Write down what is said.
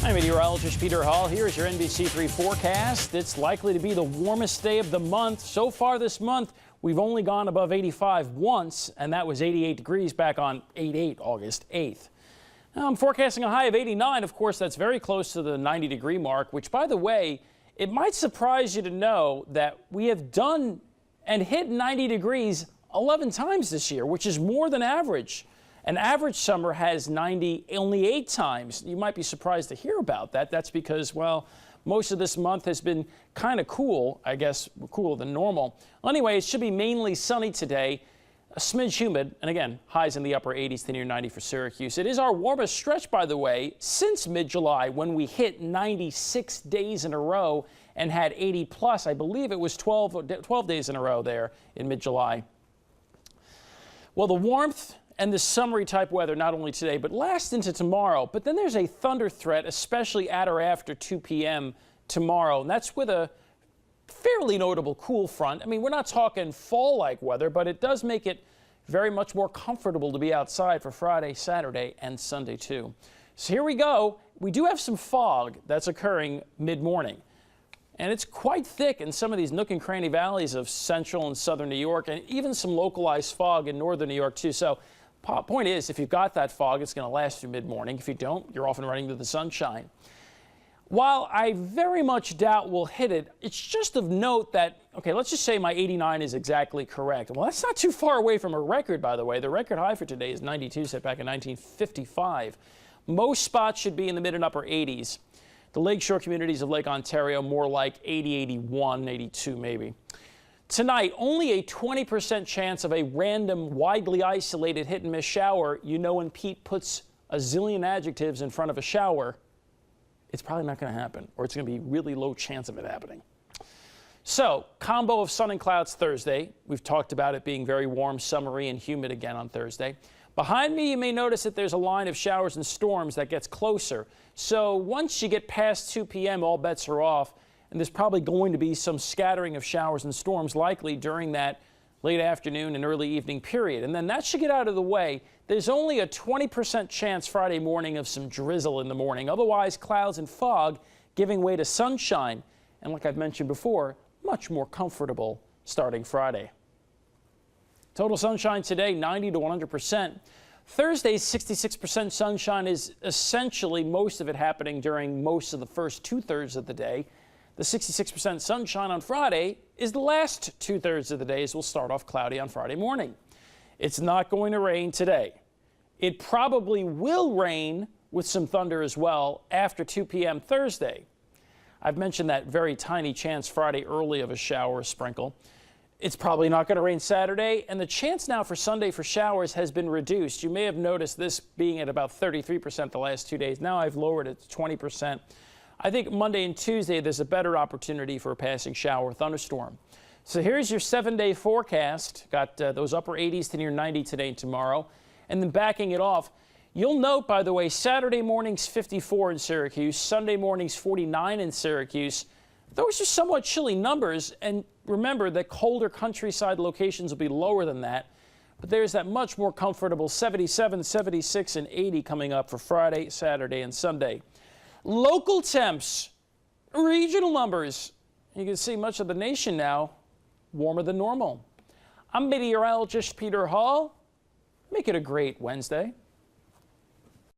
I'm meteorologist Peter Hall. Here's your NBC3 forecast. It's likely to be the warmest day of the month. So far this month, we've only gone above 85 once, and that was 88 degrees back on 8/8, August 8th. Now, I'm forecasting a high of 89. Of course, that's very close to the 90-degree mark, which, by the way, it might surprise you to know that we have done and hit 90 degrees 11 times this year, which is more than average. An average summer has 90 only 8 times. You might be surprised to hear about that. That's because, well, most of this month has been kind of cool, I guess, cooler than normal. Well, anyway, it should be mainly sunny today, a smidge humid, and again, highs in the upper 80s to near 90 for Syracuse. It is our warmest stretch, by the way, since mid-July, when we hit 96 days in a row and had 80 plus. I believe it was 12 days in a row there in mid-July. Well, the warmth and the summery type weather not only today but last into tomorrow. But then there's a thunder threat, especially at or after 2 p.m. tomorrow, and that's with a fairly notable cool front. I mean, we're not talking fall-like weather, but it does make it very much more comfortable to be outside for Friday, Saturday, and Sunday too. So here we go. We do have some fog that's occurring mid-morning, and it's quite thick in some of these nook and cranny valleys of central and southern New York, and even some localized fog in northern New York too. So point is, if you've got that fog, it's going to last through mid-morning. If you don't, you're off and running to the sunshine. While I very much doubt we'll hit it, it's just of note that, okay, let's just say my 89 is exactly correct. Well, that's not too far away from a record, by the way. The record high for today is 92, set back in 1955. Most spots should be in the mid and upper 80s. The lakeshore communities of Lake Ontario, more like 80, 81, 82 maybe. Tonight, only a 20% chance of a random, widely isolated hit-and-miss shower. You know, when Pete puts a zillion adjectives in front of a shower, it's probably not going to happen, or it's going to be really low chance of it happening. So, combo of sun and clouds Thursday. We've talked about it being very warm, summery, and humid again on Thursday. Behind me, you may notice that there's a line of showers and storms that gets closer. So once you get past 2 p.m., all bets are off. And there's probably going to be some scattering of showers and storms likely during that late afternoon and early evening period. And then that should get out of the way. There's only a 20% chance Friday morning of some drizzle in the morning. Otherwise, clouds and fog giving way to sunshine. And like I've mentioned before, much more comfortable starting Friday. Total sunshine today, 90 to 100%. Thursday's 66% sunshine is essentially most of it happening during most of the first 2/3 of the day. The 66% sunshine on Friday is the last 2/3 of the day, as we'll start off cloudy on Friday morning. It's not going to rain today. It probably will rain with some thunder as well after 2 p.m. Thursday. I've mentioned that very tiny chance Friday early of a shower or sprinkle. It's probably not going to rain Saturday, and the chance now for Sunday for showers has been reduced. You may have noticed this being at about 33% the last 2 days. Now I've lowered it to 20%. I think Monday and Tuesday there's a better opportunity for a passing shower or thunderstorm. So here's your 7-day forecast. Got those upper 80s to near 90 today and tomorrow. And then backing it off, you'll note, by the way, Saturday morning's 54 in Syracuse, Sunday morning's 49 in Syracuse. Those are somewhat chilly numbers, and remember that colder countryside locations will be lower than that. But there's that much more comfortable 77, 76, and 80 coming up for Friday, Saturday, and Sunday. Local temps, regional numbers. You can see much of the nation now warmer than normal. I'm meteorologist Peter Hall. Make it a great Wednesday.